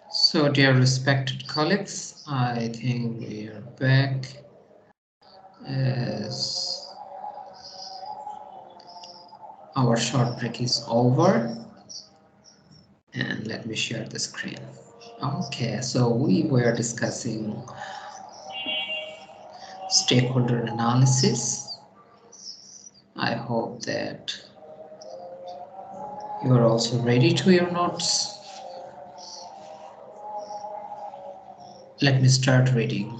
So, dear respected colleagues, I think we are back as our short break is over. And let me share the screen. Okay, so we were discussing stakeholder analysis. I hope that you are also ready to your notes. Let me start reading.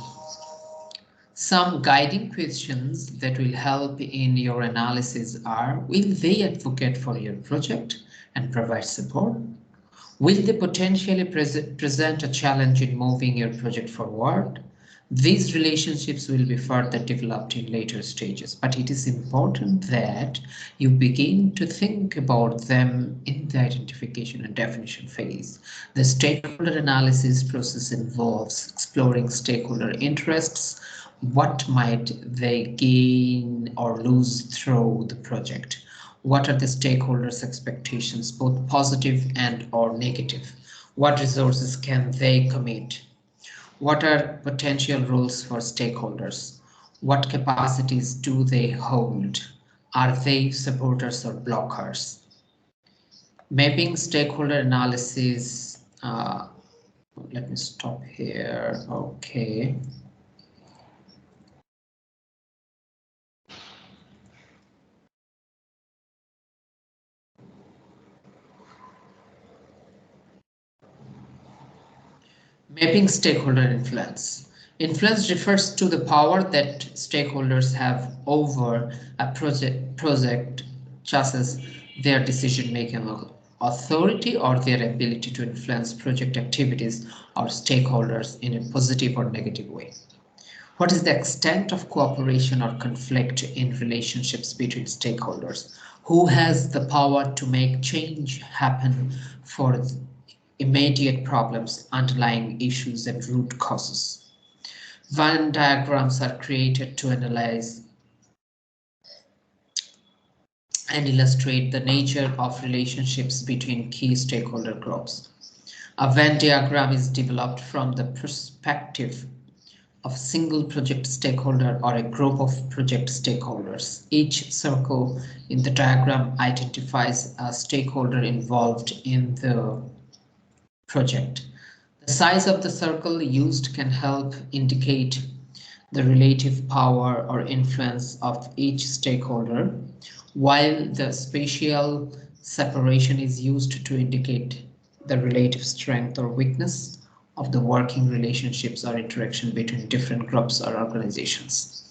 Some guiding questions that will help in your analysis are: will they advocate for your project and provide support? Will they potentially present a challenge in moving your project forward? These relationships will be further developed in later stages, but it is important that you begin to think about them in the identification and definition phase. The stakeholder analysis process involves exploring stakeholder interests. What might they gain or lose through the project? What are the stakeholders' expectations, both positive and or negative? What resources can they commit? What are potential roles for stakeholders? What capacities do they hold? Are they supporters or blockers? Mapping stakeholder analysis. Let me stop here. Okay. Mapping stakeholder influence. Influence refers to the power that stakeholders have over a project such as their decision-making authority or their ability to influence project activities or stakeholders in a positive or negative way. What is the extent of cooperation or conflict in relationships between stakeholders? Who has the power to make change happen for immediate problems, underlying issues, and root causes? Venn diagrams are created to analyze and illustrate the nature of relationships between key stakeholder groups. A Venn diagram is developed from the perspective of a single project stakeholder or a group of project stakeholders. Each circle in the diagram identifies a stakeholder involved in the project. The size of the circle used can help indicate the relative power or influence of each stakeholder, while the spatial separation is used to indicate the relative strength or weakness of the working relationships or interaction between different groups or organizations.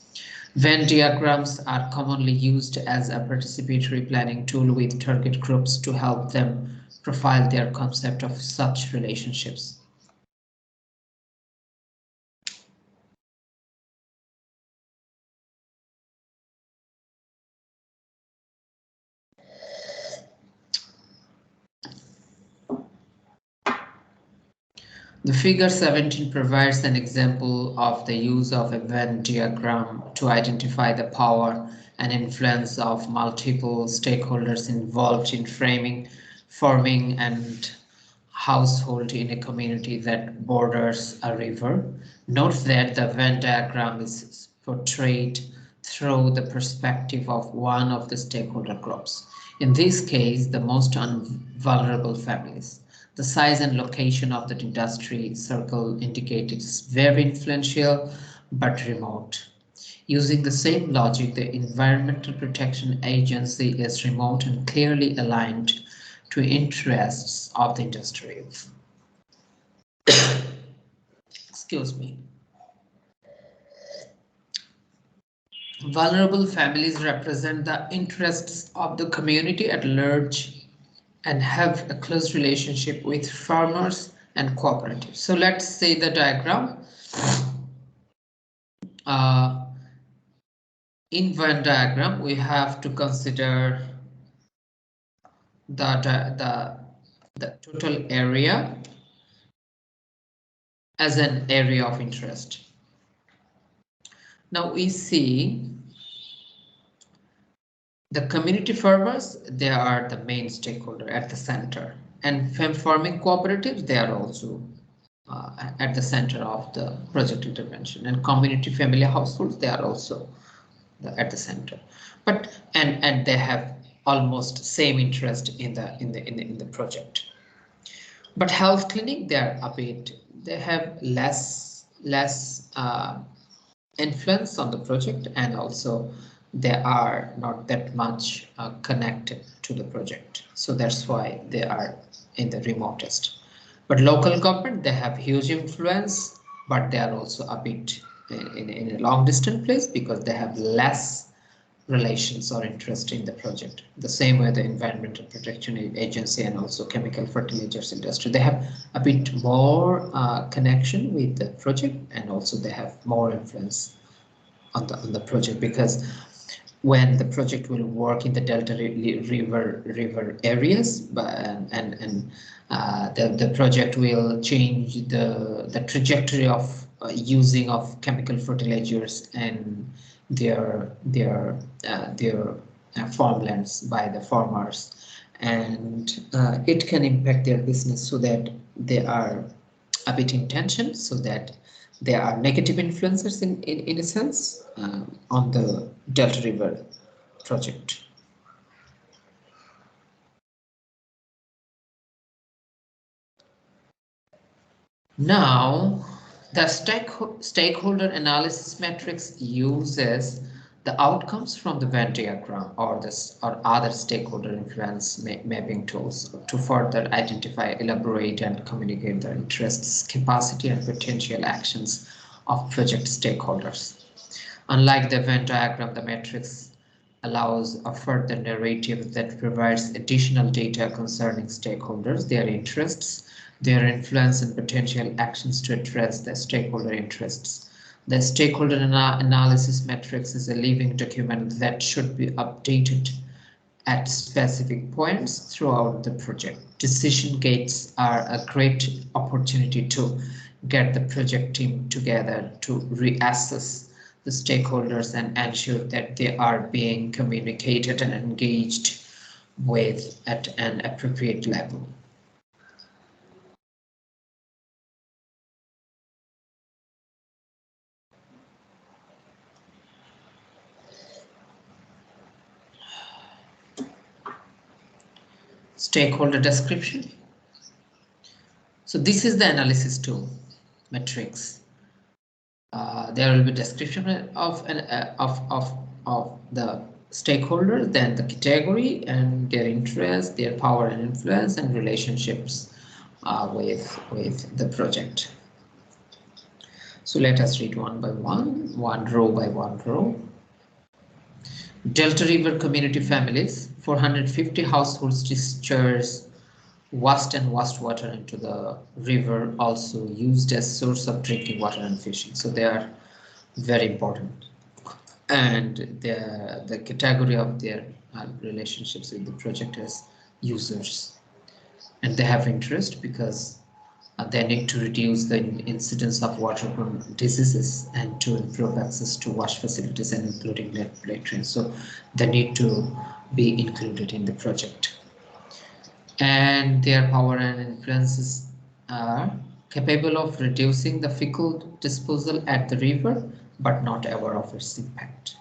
Venn diagrams are commonly used as a participatory planning tool with target groups to help them profile their concept of such relationships. The figure 17 provides an example of the use of a Venn diagram to identify the power and influence of multiple stakeholders involved in forming and household in a community that borders a river. Note that the Venn diagram is portrayed through the perspective of one of the stakeholder groups. In this case, the most vulnerable families. The size and location of the industry circle indicated is very influential but remote. Using the same logic, the Environmental Protection Agency is remote and clearly aligned to interests of the industry. Excuse me. Vulnerable families represent the interests of the community at large and have a close relationship with farmers and cooperatives. So let's say the diagram. In Venn diagram, we have to consider the total area as an area of interest. Now we see the community farmers, they are the main stakeholder at the center, and farming cooperatives, they are also at the center of the project intervention. And community family households, they are also at the center, but and they have almost same interest in the project. But health clinic, they are a bit, they have less influence on the project, and also they are not that much connected to the project, so that's why they are in the remotest. But local government, they have huge influence, but they are also a bit in a long distant place, because they have less relations or interest in the project. The same way the Environmental Protection Agency and also chemical fertilizers industry, they have a bit more connection with the project, and also they have more influence on the project, because when the project will work in the Delta river areas, the project will change the trajectory of using of chemical fertilizers and their farmlands by the farmers, and it can impact their business, so that they are a bit in tension, so that there are negative influences in a sense on the Delta River project. Now, the stakeholder analysis matrix uses the outcomes from the Venn diagram or other stakeholder influence mapping tools to further identify, elaborate, and communicate the interests, capacity, and potential actions of project stakeholders. Unlike the Venn diagram, the matrix allows a further narrative that provides additional data concerning stakeholders, their interests, their influence, and potential actions to address the stakeholder interests. The stakeholder analysis matrix is a living document that should be updated at specific points throughout the project. Decision gates are a great opportunity to get the project team together to reassess the stakeholders and ensure that they are being communicated and engaged with at an appropriate level. Stakeholder description. So this is the analysis tool matrix. There will be description of the stakeholder, then the category and their interest, their power and influence, and relationships with the project. So let us read one by one row by one row. Delta River community families, 450 households discharge waste and wastewater into the river, also used as source of drinking water and fishing. So they are very important. And the category of their relationships with the project as users. And they have interest because they need to reduce the incidence of waterborne diseases and to improve access to wash facilities and including latrines. So they need to be included in the project. And their power and influences are capable of reducing the fecal disposal at the river, but not aware of its impact.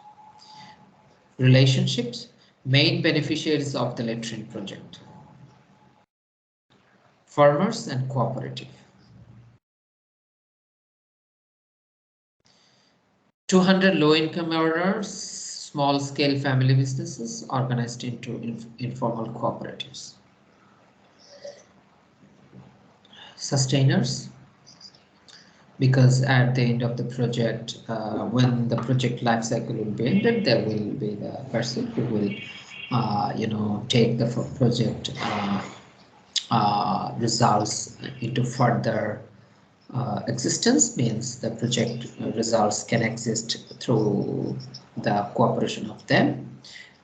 Relationships, main beneficiaries of the latrine project. Farmers and cooperative. 200 low-income earners, small-scale family businesses organized into informal cooperatives. Sustainers, because at the end of the project, when the project life cycle will be ended, there will be the person who will, take the project results into further existence, means the project results can exist through the cooperation of them,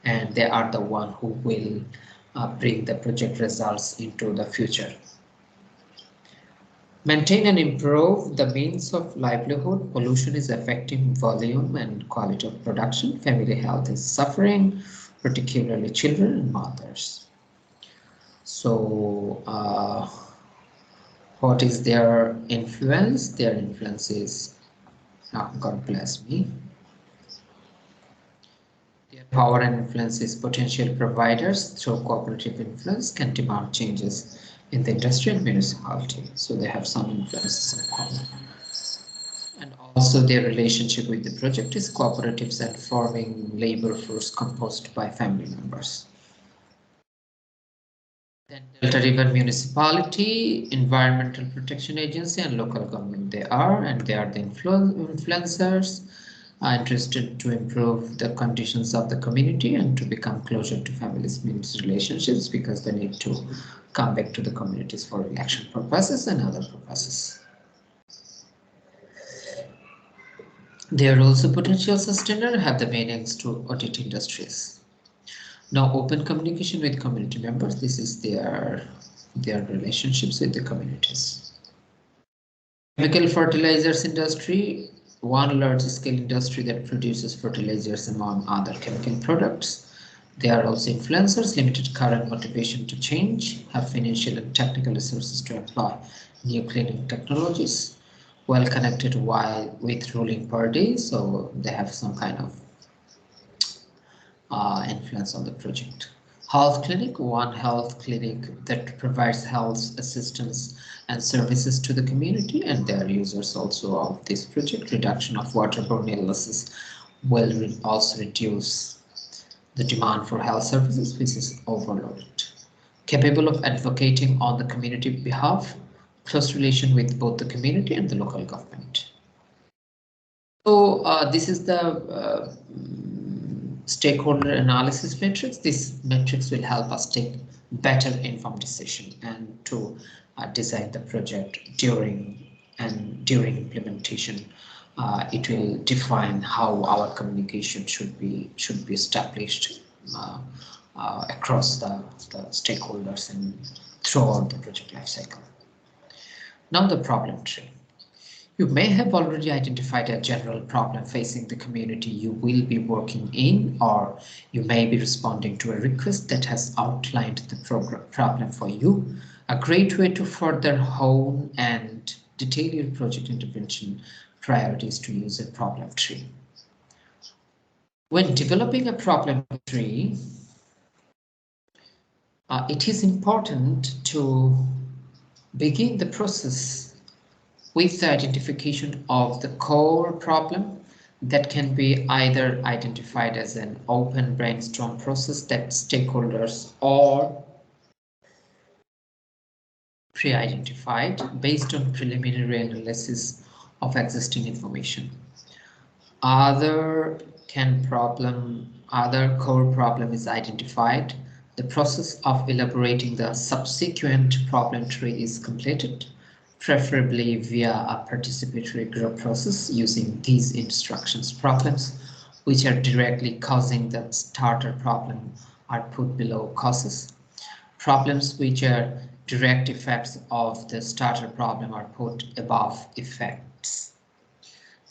and they are the one who will bring the project results into the future. Maintain and improve the means of livelihood. Pollution is affecting volume and quality of production. Family health is suffering, particularly children and mothers. So What is their influence? Their influence is, God bless me. Their power and influence is potential providers through cooperative influence can demand changes in the industry and municipality. So they have some influences in common. And also their relationship with the project is cooperatives and forming labor force composed by family members. Then Delta River Municipality, Environmental Protection Agency and local government they are the influencers are interested to improve the conditions of the community and to become closer to families' community relationships because they need to come back to the communities for election purposes and other purposes. They are also potential sustainer, have the main aims to audit industries. Now, open communication with community members. This is their relationships with the communities. Chemical fertilizers industry, one large-scale industry that produces fertilizers among other chemical products. They are also influencers, limited current motivation to change, have financial and technical resources to employ new cleaning technologies, well connected with ruling party, so they have some kind of influence on the project. Health clinic, one health clinic that provides health assistance and services to the community, and they are users also of this project. Reduction of waterborne illnesses will also reduce the demand for health services, which is overloaded. Capable of advocating on the community behalf, close relation with both the community and the local government. So this is the stakeholder analysis matrix. This matrix will help us take better informed decision and to design the project during implementation. It will define how our communication should be established across the stakeholders and throughout the project lifecycle. Now the problem tree. You may have already identified a general problem facing the community you will be working in, or you may be responding to a request that has outlined the problem for you. A great way to further hone and detail your project intervention priorities to use a problem tree. When developing a problem tree, it is important to begin the process with the identification of the core problem that can be either identified as an open brainstorm process that stakeholders or pre-identified based on preliminary analysis of existing information. Other core problem is identified. The process of elaborating the subsequent problem tree is completed, preferably via a participatory group process using these instructions. Problems which are directly causing the starter problem are put below causes. Problems which are direct effects of the starter problem are put above effects.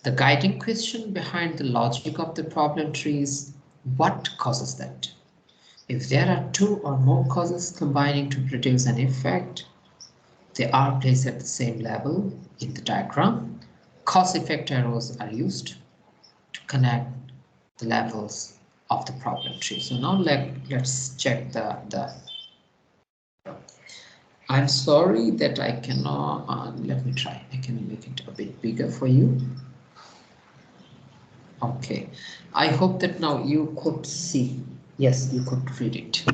The guiding question behind the logic of the problem tree is what causes that? If there are two or more causes combining to produce an effect, they are placed at the same level in the diagram. Cause-effect arrows are used to connect the levels of the problem tree. So now let's check the. I'm sorry that I cannot. Let me try. I can make it a bit bigger for you. Okay. I hope that now you could see. Yes, you could read it.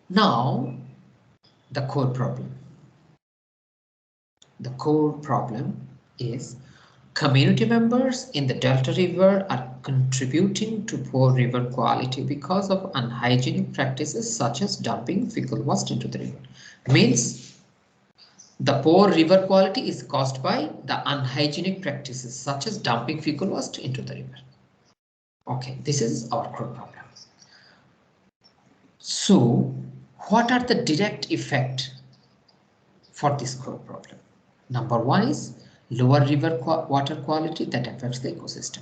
Now, the core problem. The core problem is community members in the Delta River are contributing to poor river quality because of unhygienic practices such as dumping fecal waste into the river. Means the poor river quality is caused by the unhygienic practices such as dumping fecal waste into the river. Okay, this is our core problem. So, what are the direct effects for this core problem? Number one is lower river water quality that affects the ecosystem.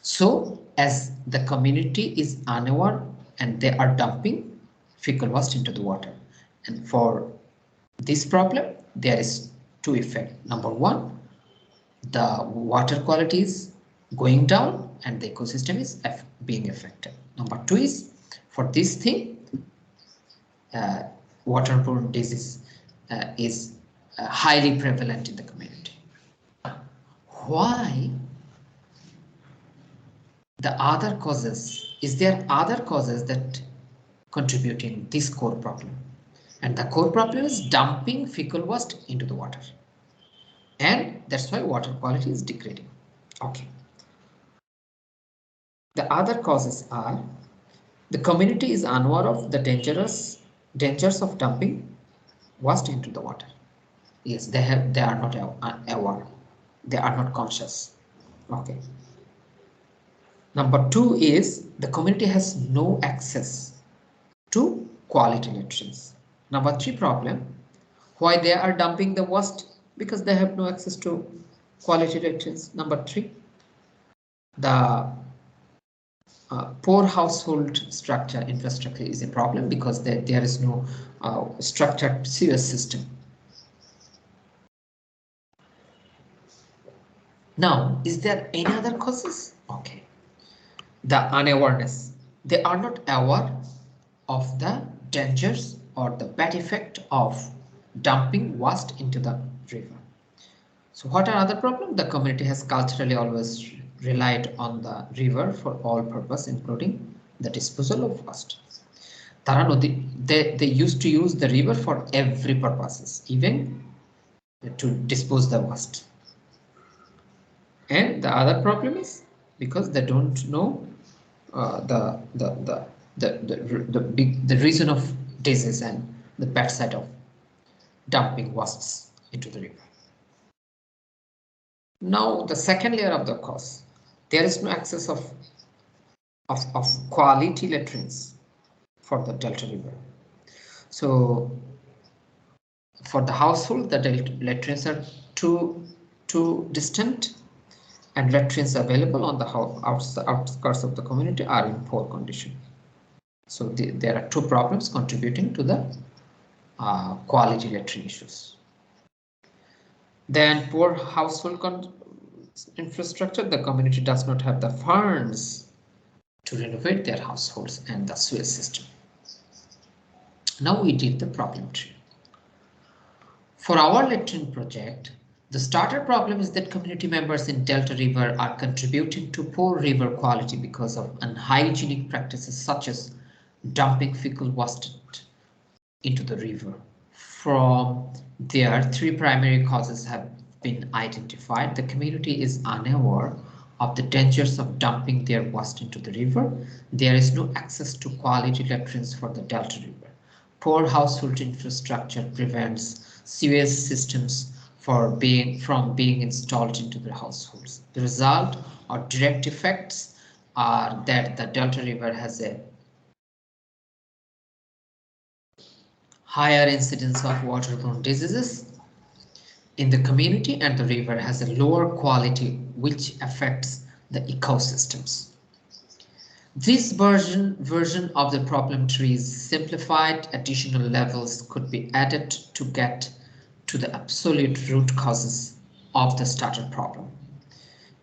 So, as the community is unaware and they are dumping fecal waste into the water, and for this problem, there is two effects. Number one, the water quality is going down and the ecosystem is being affected. Number two is, for this thing, waterborne disease is highly prevalent in the community. Why the other causes? Is there other causes that contributing this core problem? And the core problem is dumping fecal waste into the water. And that's why water quality is degrading. Okay. The other causes are the community is unaware of the dangers of dumping waste into the water. Yes, they are not aware. They are not conscious. Okay. Number two is the community has no access to quality latrines. Number three problem, why they are dumping the waste? Because they have no access to quality latrines. Number three, the poor household infrastructure is a problem because there is no structured sewage system. Now, is there any other causes? Okay. The unawareness. They are not aware of the dangers or the bad effect of dumping waste into the river. So what are other problems? The community has culturally always relied on the river for all purpose, including the disposal of waste. They used to use the river for every purposes, even to dispose the waste. And the other problem is because they don't know the reason of disease and the bad side of dumping wastes into the river. Now the second layer of the cause, there is no access of quality latrines for the Delta River. So for the household, the latrines are too distant, and latrines available on the outskirts of the community are in poor condition. So there are two problems contributing to the quality latrine issues. Then poor household infrastructure. The community does not have the funds to renovate their households and the sewage system. Now we did the problem tree. For our latrine project, the starter problem is that community members in Delta River are contributing to poor river quality because of unhygienic practices such as dumping fecal waste into the river. From there, three primary causes have been identified. The community is unaware of the dangers of dumping their waste into the river. There is no access to quality latrines for the Delta River. Poor household infrastructure prevents sewage systems from being installed into the households. The result or direct effects are that the Delta River has a higher incidence of waterborne diseases in the community, and the river has a lower quality, which affects the ecosystems. This version of the problem tree is simplified. Additional levels could be added to get to the absolute root causes of the starter problem.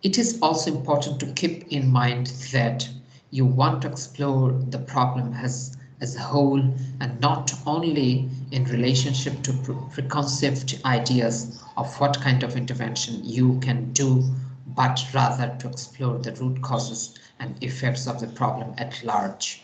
It is also important to keep in mind that you want to explore the problem as a whole and not only in relationship to preconceived ideas of what kind of intervention you can do, but rather to explore the root causes and effects of the problem at large.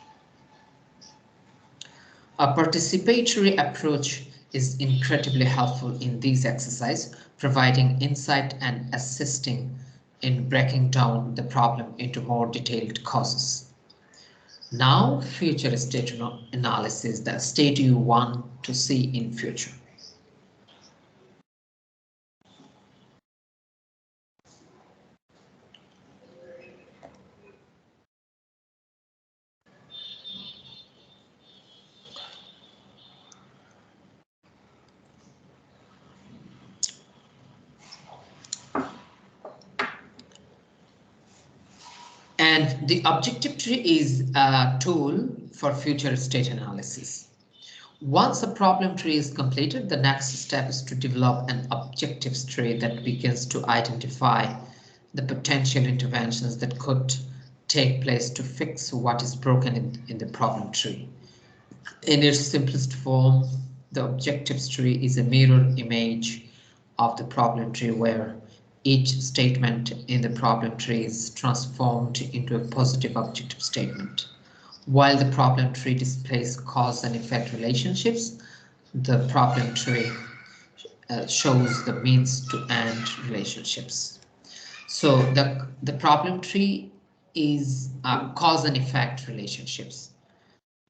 A participatory approach is incredibly helpful in these exercises, providing insight and assisting in breaking down the problem into more detailed causes. Now, future state analysis, the state you want to see in future. And the objective tree is a tool for future state analysis. Once a problem tree is completed, the next step is to develop an objectives tree that begins to identify the potential interventions that could take place to fix what is broken in the problem tree. In its simplest form, the objectives tree is a mirror image of the problem tree where each statement in the problem tree is transformed into a positive objective statement. While the problem tree displays cause and effect relationships, the problem tree shows the means to end relationships. So the problem tree is cause and effect relationships.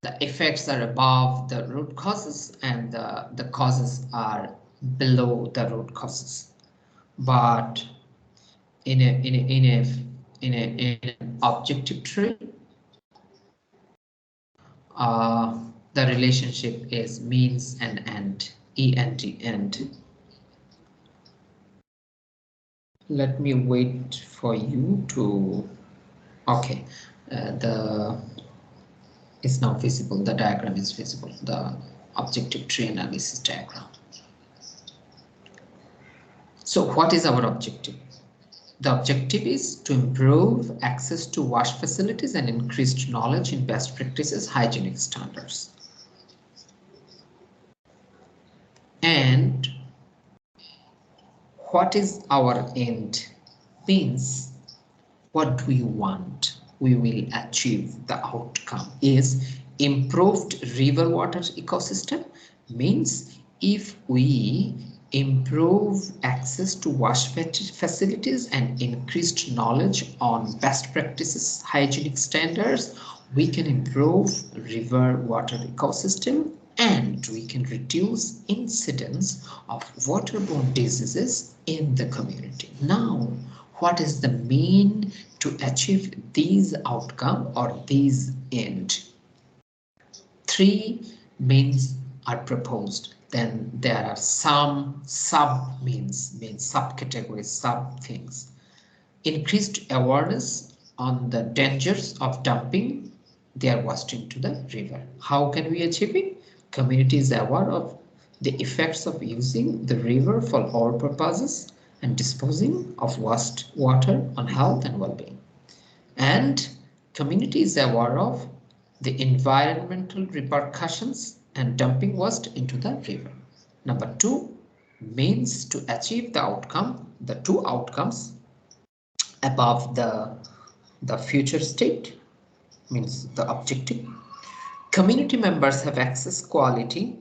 The effects are above the root causes and the causes are below the root causes. But in an objective tree, the relationship is means and end, END, end. Let me wait for you to, okay, it's now visible, the diagram is visible, the objective tree analysis diagram. So what is our objective? The objective is to improve access to wash facilities and increased knowledge in best practices, hygienic standards. And what is our end? Means what do we want? We will achieve the outcome is improved river water ecosystem. Means if we improve access to wash facilities and increased knowledge on best practices, hygienic standards, we can improve river water ecosystem and we can reduce incidence of waterborne diseases in the community. Now, what is the mean to achieve these outcome or these end? 3 means are proposed. Then there are some sub means subcategories, sub things. Increased awareness on the dangers of dumping their waste into the river. How can we achieve it? Communities aware of the effects of using the river for all purposes and disposing of waste water on health and well-being. And communities aware of the environmental repercussions and dumping waste into the river. Number 2 means to achieve the outcome, the 2 outcomes above the future state, means the objective. Community members have access quality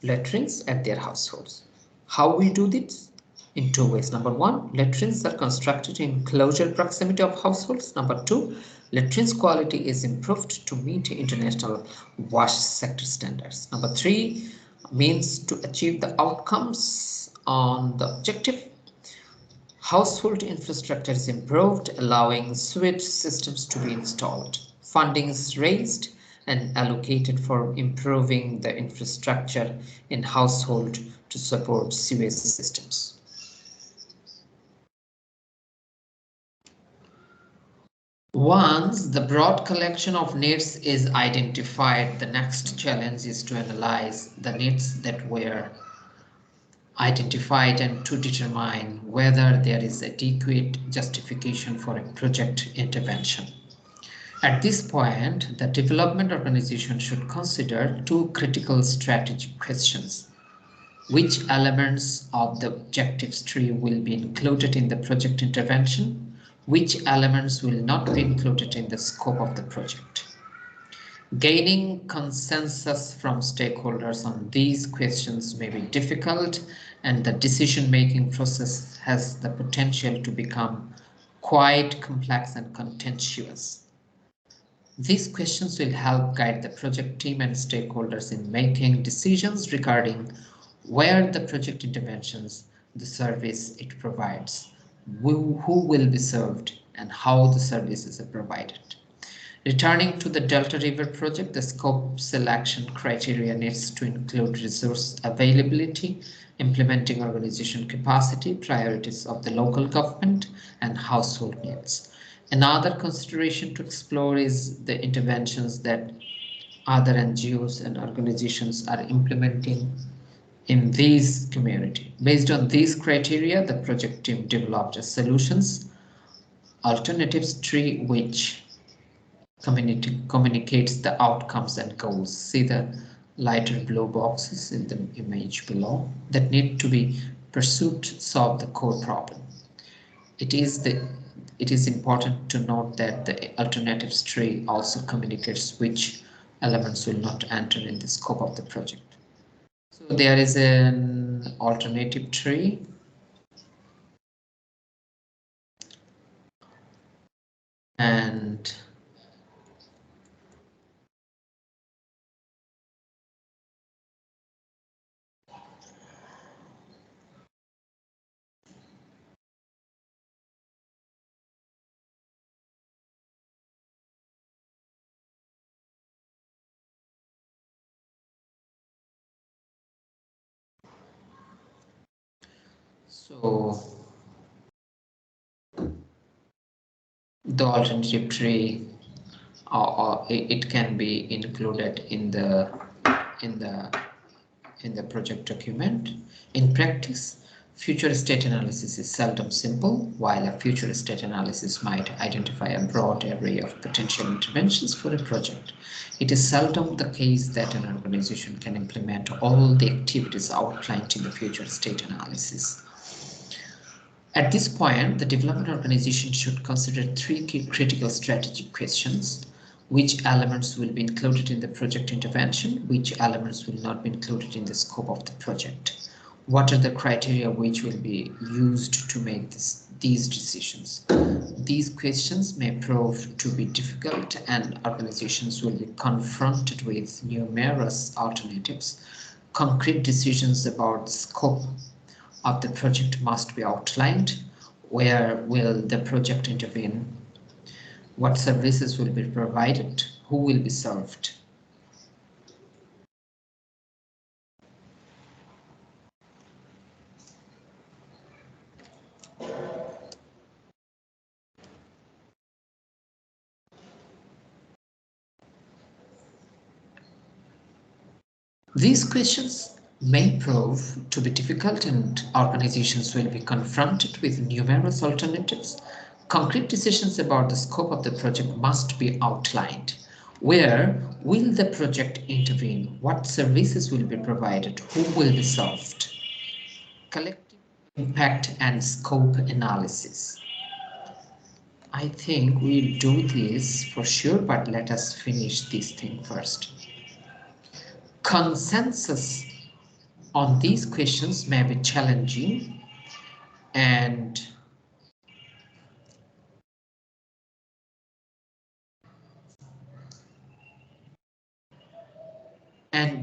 latrines at their households. How we do this? In 2 ways. Number 1, latrines are constructed in closer proximity of households. Number 2, latrines quality is improved to meet international wash sector standards. Number 3 means to achieve the outcomes on the objective. Household infrastructure is improved, allowing sewage systems to be installed. Funding is raised and allocated for improving the infrastructure in household to support sewage systems. Once the broad collection of needs is identified, the next challenge is to analyze the needs that were identified and to determine whether there is adequate justification for a project intervention. At this point, the development organization should consider 2 critical strategic questions. Which elements of the objectives tree will be included in the project intervention? Which elements will not be included in the scope of the project? Gaining consensus from stakeholders on these questions may be difficult, and the decision-making process has the potential to become quite complex and contentious. These questions will help guide the project team and stakeholders in making decisions regarding where the project interventions, the service it provides, who will be served, and how the services are provided. Returning to the Delta River project, the scope selection criteria needs to include resource availability, implementing organization capacity, priorities of the local government, and household needs. Another consideration to explore is the interventions that other NGOs and organizations are implementing in these community. Based on these criteria, the project team developed a solutions alternatives tree which communicates the outcomes and goals. See the lighter blue boxes in the image below that need to be pursued to solve the core problem. It is important to note that the alternatives tree also communicates which elements will not enter in the scope of the project. So there is an alternative tree and so the alternative tree or it can be included in the in the project document. In practice, future state analysis is seldom simple. While a future state analysis might identify a broad array of potential interventions for a project, it is seldom the case that an organization can implement all the activities outlined in the future state analysis. At this point, the development organization should consider three key critical strategic questions. Which elements will be included in the project intervention? Which elements will not be included in the scope of the project? What are the criteria which will be used to make these decisions? These questions may prove to be difficult and organizations will be confronted with numerous alternatives. Concrete decisions about the scope of the project must be outlined. Where will the project intervene? What services will be provided? Who will be served? These questions may prove to be difficult and organizations will be confronted with numerous alternatives. Concrete decisions about the scope of the project must be outlined. Where will the project intervene? What services will be provided? Who will be served? Collective impact and scope analysis. I think we'll do this for sure, but let us finish this thing first. Consensus on these questions may be challenging and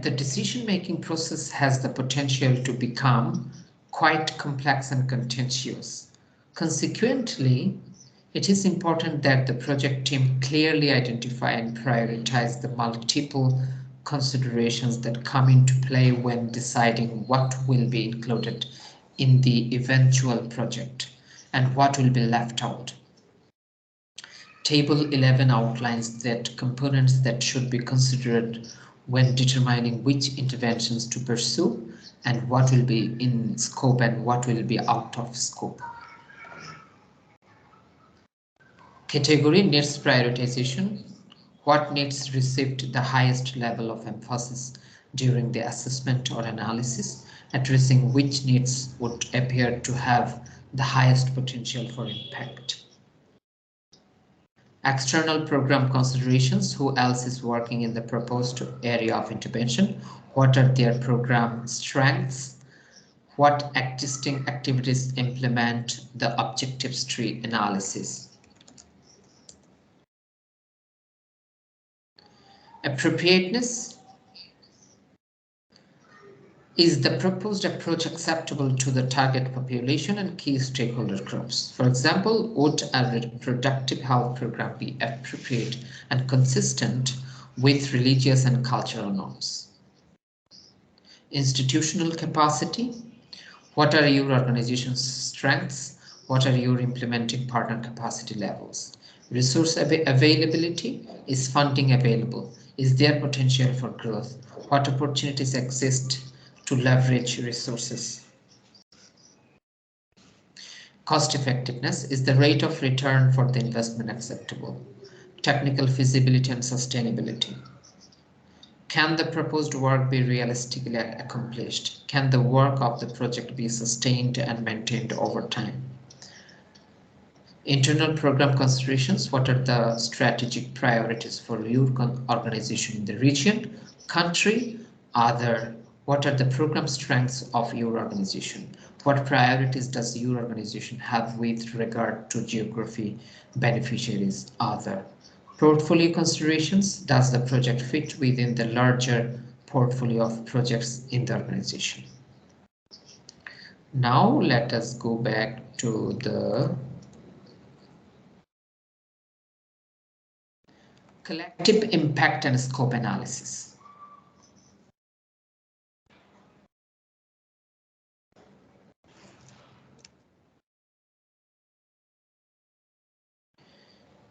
the decision-making process has the potential to become quite complex and contentious. Consequently, it is important that the project team clearly identify and prioritize the multiple considerations that come into play when deciding what will be included in the eventual project and what will be left out. Table 11 outlines that components that should be considered when determining which interventions to pursue and what will be in scope and what will be out of scope. Category needs prioritization. What needs received the highest level of emphasis during the assessment or analysis, addressing which needs would appear to have the highest potential for impact. External program considerations, who else is working in the proposed area of intervention, what are their program strengths, what existing activities implement the objectives tree analysis. Appropriateness. Is the proposed approach acceptable to the target population and key stakeholder groups? For example, would a reproductive health program be appropriate and consistent with religious and cultural norms? Institutional capacity. What are your organization's strengths? What are your implementing partner capacity levels? Resource availability. Is funding available? Is there potential for growth? What opportunities exist to leverage resources? Cost effectiveness, is the rate of return for the investment acceptable? Technical feasibility and sustainability. Can the proposed work be realistically accomplished? Can the work of the project be sustained and maintained over time? Internal program considerations, what are the strategic priorities for your organization in the region, country, other? What are the program strengths of your organization? What priorities does your organization have with regard to geography, beneficiaries, other? Portfolio considerations, does the project fit within the larger portfolio of projects in the organization? Now let us go back to the collective impact and scope analysis.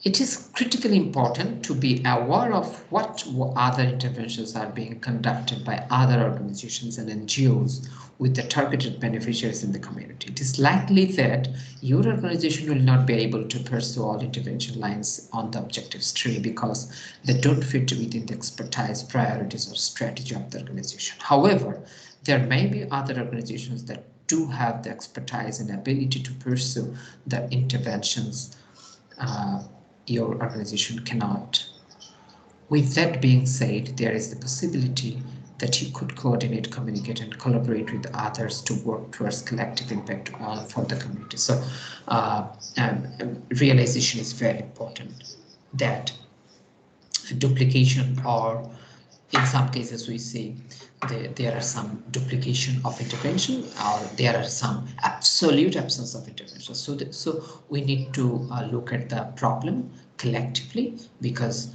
It is critically important to be aware of what other interventions are being conducted by other organizations and NGOs with the targeted beneficiaries in the community. It is likely that your organization will not be able to pursue all intervention lines on the objectives tree because they don't fit within the expertise, priorities, or strategy of the organization. However, there may be other organizations that do have the expertise and ability to pursue the interventions your organization cannot. With that being said, there is the possibility that you could coordinate, communicate, and collaborate with others to work towards collective impact for the community. So realization is very important that duplication, or in some cases we see there are some duplication of intervention, or there are some absolute absence of intervention. So we need to look at the problem collectively, because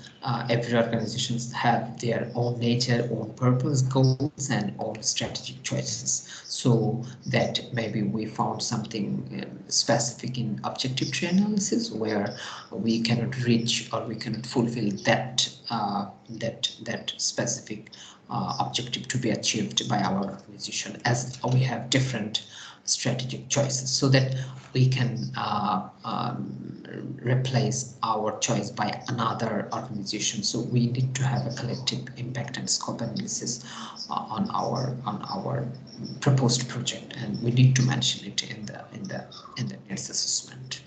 every organizations have their own nature, own purpose, goals, and own strategic choices. So that maybe we found something specific in objective tree analysis where we cannot reach or we cannot fulfill that that specific objective to be achieved by our organization, as we have different strategic choices, so that we can replace our choice by another organization. So we need to have a collective impact and scope analysis on our proposed project, and we need to mention it in the needs assessment.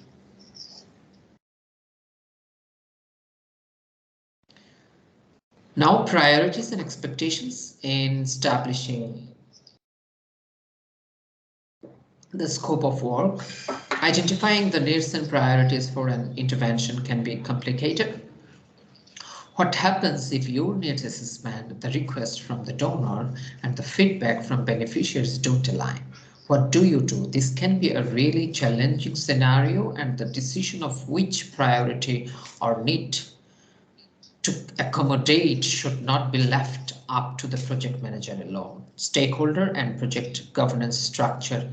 Now, priorities and expectations in establishing the scope of work. Identifying the needs and priorities for an intervention can be complicated. What happens if your needs assessment, the request from the donor, and the feedback from beneficiaries don't align? What do you do? This can be a really challenging scenario, and the decision of which priority or need to accommodate should not be left up to the project manager alone. Stakeholder and project governance structure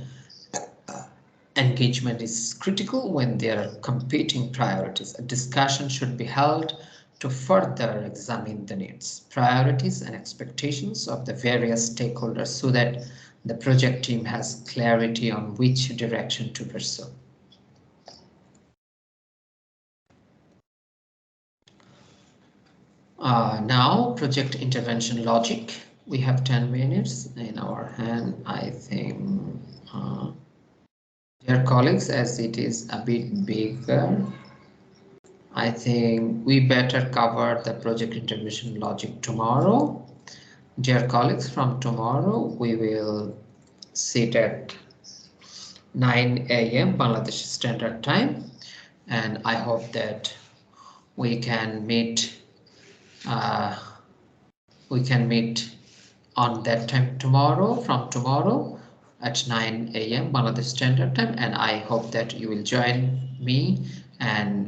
engagement is critical when there are competing priorities. A discussion should be held to further examine the needs, priorities, and expectations of the various stakeholders so that the project team has clarity on which direction to pursue. Now, project intervention logic. We have 10 minutes in our hand, I think. Dear colleagues, as it is a bit bigger, I think we better cover the project intervention logic tomorrow. Dear colleagues, from tomorrow we will sit at 9 a.m. Bangladesh Standard Time, and I hope that we can meet on that time tomorrow, from tomorrow at 9 a.m. Bangladesh Standard Time, and I hope that you will join me and